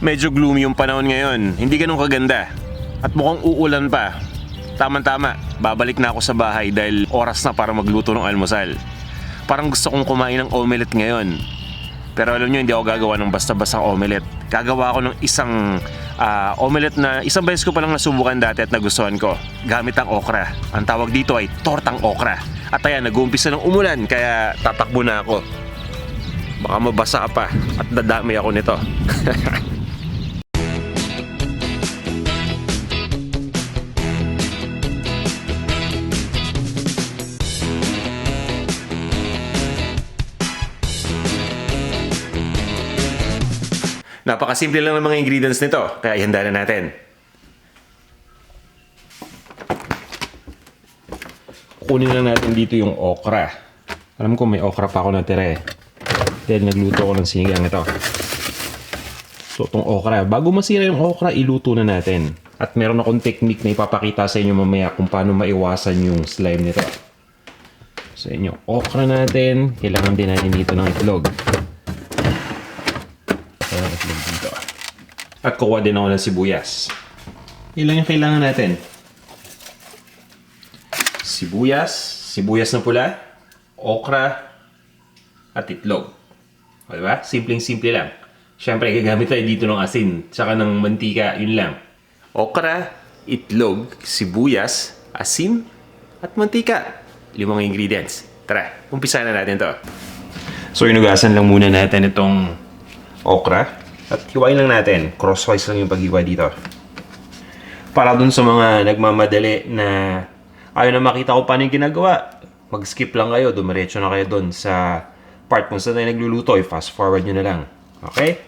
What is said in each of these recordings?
Medyo gloomy yung panahon ngayon, hindi ganun kaganda. At mukhang uulan pa. Tama-tama, babalik na ako sa bahay dahil oras na para magluto ng almusal. Parang gusto kong kumain ng omelette ngayon. Pero alam nyo, hindi ako gagawa ng basta-basta omelette. Gagawa ako ng isang omelette na isang beses ko palang nasubukan dati at nagustuhan ko. Gamit ang okra. Ang tawag dito ay tortang okra. At ayan, nag-uumpisa ng umulan kaya tatakbo na ako. Baka mabasa pa at dadami ako nito. Napakasimple lang ng mga ingredients nito, kaya ihanda na natin. Kunin na natin dito yung okra. Alam ko may okra pa ako natira eh. Dahil nagluto ako ng sinigang ito. So itong okra, bago masira yung okra, iluto na natin. At meron akong technique na ipapakita sa inyo mamaya kung paano maiwasan yung slime nito. So yun yung okra natin, kailangan din natin dito ng itlog. Dito. At kukuha din ako ng sibuyas. Ilan yung kailangan natin? Sibuyas na pula, okra, at itlog. O diba? Simpleng-simple lang. Siyempre, gagamit tayo dito ng asin, tsaka ng mantika, yun lang. Okra, itlog, sibuyas, asin, at mantika. 5 ingredients. Tara, umpisahan na natin to. So, inugasan lang muna natin itong okra. At hiwain lang natin. Crosswise lang yung paghiwa dito. Para dun sa mga nagmamadali na ayaw na makita ko paano yung ginagawa, mag-skip lang kayo. Dumiretso na kayo dun sa part kung saan tayo nagluluto. I-fast forward nyo na lang. Okay?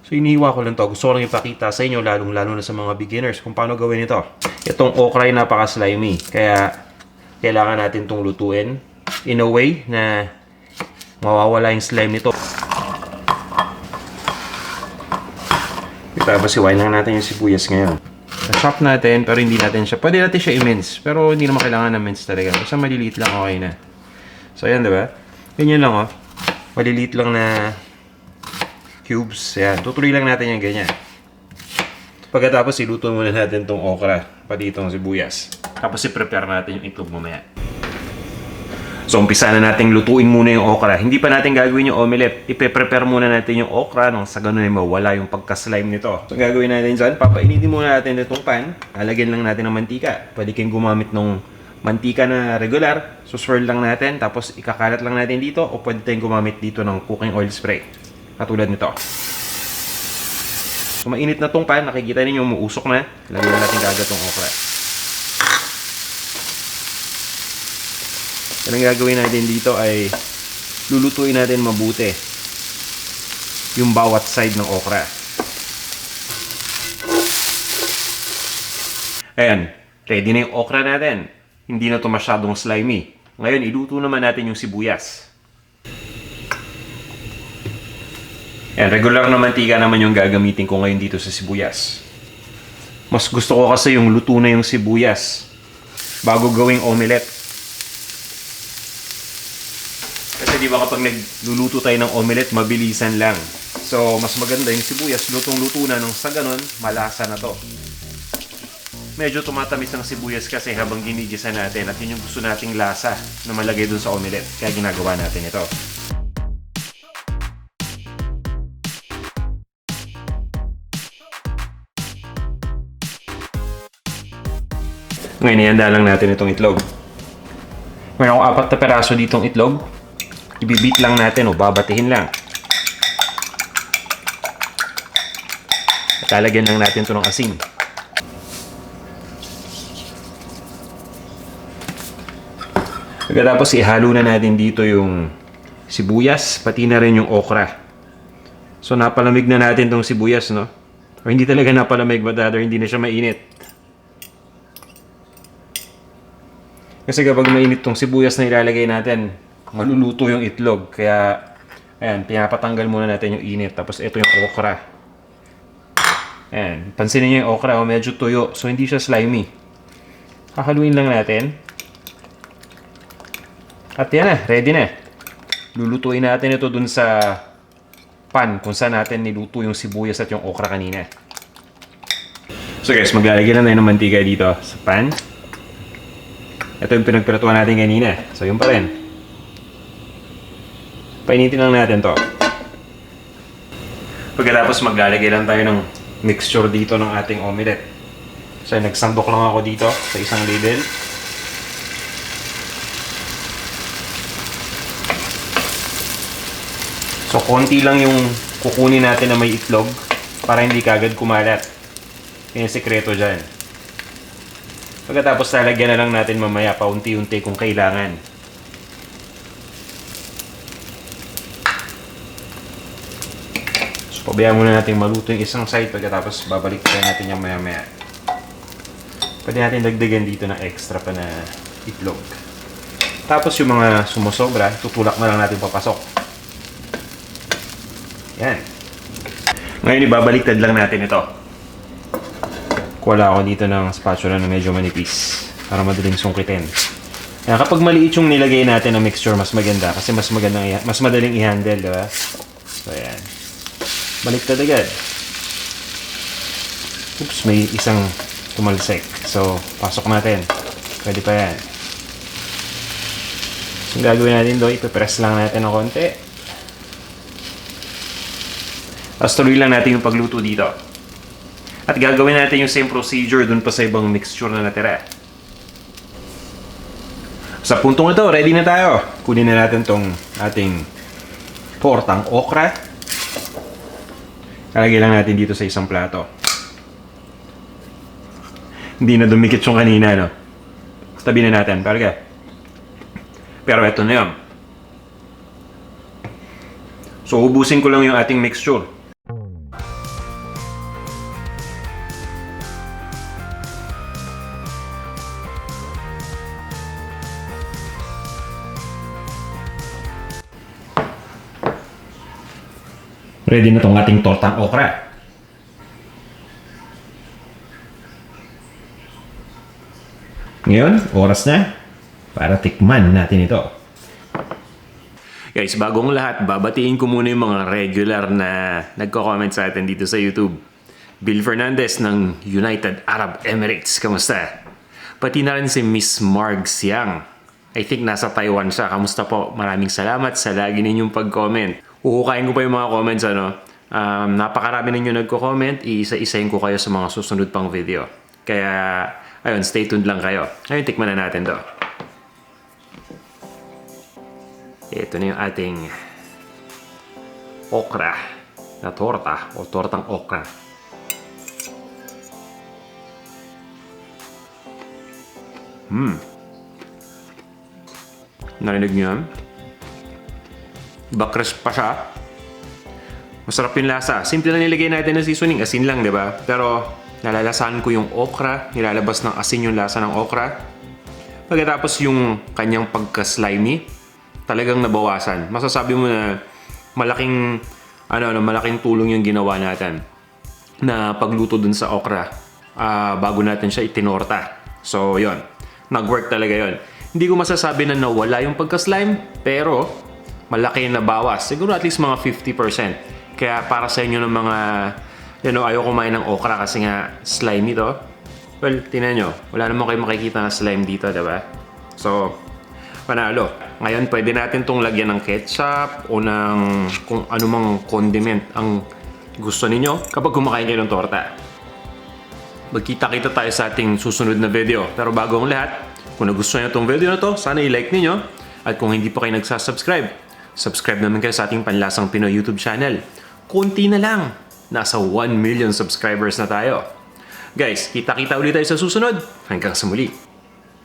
So, inihiwa ko lang to. Gusto ko lang ipakita sa inyo, lalong-lalo na sa mga beginners, kung paano gawin ito. Itong okra ay napaka-slimy. Kaya, kailangan natin itong lutuin in a way na mawawala yung slime nito. Tapos iwain lang natin yung sibuyas ngayon. Na-chop natin, pero hindi natin siya. Pwede natin siya i-mince, pero hindi naman kailangan na mince talaga. Basta maliliit lang, okay na. So, ayan, diba? Ganyan lang, oh. Maliliit lang na cubes. Ayan, tutuloy lang natin yung ganyan. Pagkatapos, iluto muna natin itong okra, pati itong sibuyas. Tapos, i-prepare natin yung itlog mamaya. So, umpisa na natin lutuin muna yung okra. Hindi pa natin gagawin yung omelette. Ipe-prepare muna natin yung okra nang sa ganun ay mawala yung pagka-slime nito. So, gagawin natin dyan, papainitin muna natin itong pan. Lalagyan lang natin ng mantika. Pwede kayong gumamit ng mantika na regular. So, swirl lang natin. Tapos, ikakalat lang natin dito. O pwede tayong gumamit dito ng cooking oil spray. Katulad nito. So, mainit na itong pan. Nakikita ninyo, umuusok na. Lagyan na natin kagad itong okra. Ang gagawin natin dito ay lulutuin natin mabuti yung bawat side ng okra. Ayan, ready na yung okra natin. Hindi na ito masyadong slimy. Ngayon, iluto naman natin yung sibuyas. Ayan, regular na mantika naman yung gagamitin ko ngayon dito sa sibuyas. Mas gusto ko kasi yung luto na yung sibuyas bago gawing omelette. Kasi di ba kapag nagluluto tayo ng omelette, mabilisan lang. So, mas maganda yung sibuyas, lutong-luto na nung sa ganun, malasa na to. Medyo tumatamis ng sibuyas kasi habang ginigisa natin at yun yung gusto nating lasa na malagay dun sa omelette. Kaya ginagawa natin ito. Ngayon, ihanda lang natin itong itlog. Meron akong 4 na peraso ditong itlog. Ibibit lang natin o babatihin lang. At lalagyan lang natin ito ng asin. Pagkatapos ihalo na natin dito yung sibuyas, pati na rin yung okra. So napalamig na natin itong sibuyas, no? O hindi talaga napalamig, but rather hindi na siya mainit. Kasi kapag mainit tong sibuyas na ilalagay natin, maluluto yung itlog. Kaya, ayan, pinapatanggal muna natin yung init. Tapos ito yung okra. Ayan, pansinin nyo yung okra, medyo tuyo. So hindi siya slimy. Hahaluin lang natin. At yan na, ready na. Lulutuin natin ito dun sa pan kung saan natin niluto yung sibuyas at yung okra kanina. So guys, maglalagay na tayo ng mantika dito sa pan. Ito yung pinagprituan natin kanina. So yun pa rin. Painitin lang natin to. Pagkatapos maglalagay lang tayo ng mixture dito ng ating omelette. So nagsandok lang ako dito sa isang ladle. So konti lang yung kukunin natin na may itlog para hindi kagad kumalat. Yan yung sekreto dyan. Pagkatapos lalagyan na lang natin mamaya paunti-unti kung kailangan. So pabayaan muna natin maluto yung isang side pagkatapos babalik natin yung maya-maya. Pwede natin dagdagan dito ng extra pa na itlog. Tapos yung mga sumusobra, tutulak na lang natin papasok. Yan. Ngayon ibabaliktad lang natin ito. Kuha ako dito ng spatula na medyo manipis para madaling sungkitin. Kaya kapag maliit yung nilagay natin ng mixture, mas maganda kasi mas madaling i-handle, di ba? So yan. Baliktad agad. Oops, may isang tumalsik. So, pasok natin. Pwede pa yan. So, yung gagawin natin doon, ipipress lang natin ng konti. Tapos tuloy lang natin yung pagluto dito. At gagawin natin yung same procedure dun pa sa ibang mixture na natira. Sa puntong ito, ready na tayo. Kunin na natin tong ating tortang okra. Lalagay lang natin dito sa isang plato. Hindi na dumikit yung kanina, no? Tabi na natin, parga. Pero ito na yun. So, ubusin ko lang yung ating mixture. Ready na tong ating tortang okra. Ngayon, oras na para tikman natin ito. Guys, bagong lahat, babatiin ko muna yung mga regular na nagko-comment sa atin dito sa YouTube. Bill Fernandez ng United Arab Emirates, kamusta? Pati na rin si Miss Marg Siang. I think nasa Taiwan siya. Kamusta po? Maraming salamat sa lagi ninyong pag-comment. Uhukain ko pa yung mga comments, ano. Napakarami ninyo nagko-comment. Iisa-isahin ko kayo sa mga susunod pang video. Kaya, ayun, stay tuned lang kayo. Ayun, tikman na natin to. Ito na yung ating okra na torta o tortang okra. Narinig nyo yan? Crisp pa siya. Masarap yung lasa. Simple na nilagay natin ng seasoning. Asin lang, di ba? Pero nalalasahan ko yung okra. Nilalabas ng asin yung lasa ng okra. Pagkatapos yung kanyang pagka-slimy, talagang nabawasan. Masasabi mo na malaking tulong yung ginawa natin na pagluto dun sa okra bago natin siya itinorta. So, yon. Nag-work talaga yon. Hindi ko masasabi na nawala yung pagka-slime, pero malaki na bawas. Siguro at least mga 50%. Kaya para sa inyo ng mga, ayaw kumain ng okra kasi nga slimy to. Well, tingnan nyo. Wala naman kayo makikita na slime dito, diba? So, panalo. Ngayon, pwede natin itong lagyan ng ketchup o ng kung anumang condiment ang gusto ninyo kapag kumakain kayo ng torta. magkita-kita tayo sa ating susunod na video. Pero bago ang lahat, kung nagustuhan nyo itong video na to, sana i-like ninyo. At kung hindi pa kayo nagsasubscribe, subscribe naman kayo sa ating Panlasang Pinoy YouTube channel. Kunti na lang. Nasa 1 million subscribers na tayo. Guys, kita-kita ulit tayo sa susunod. Hanggang sa muli.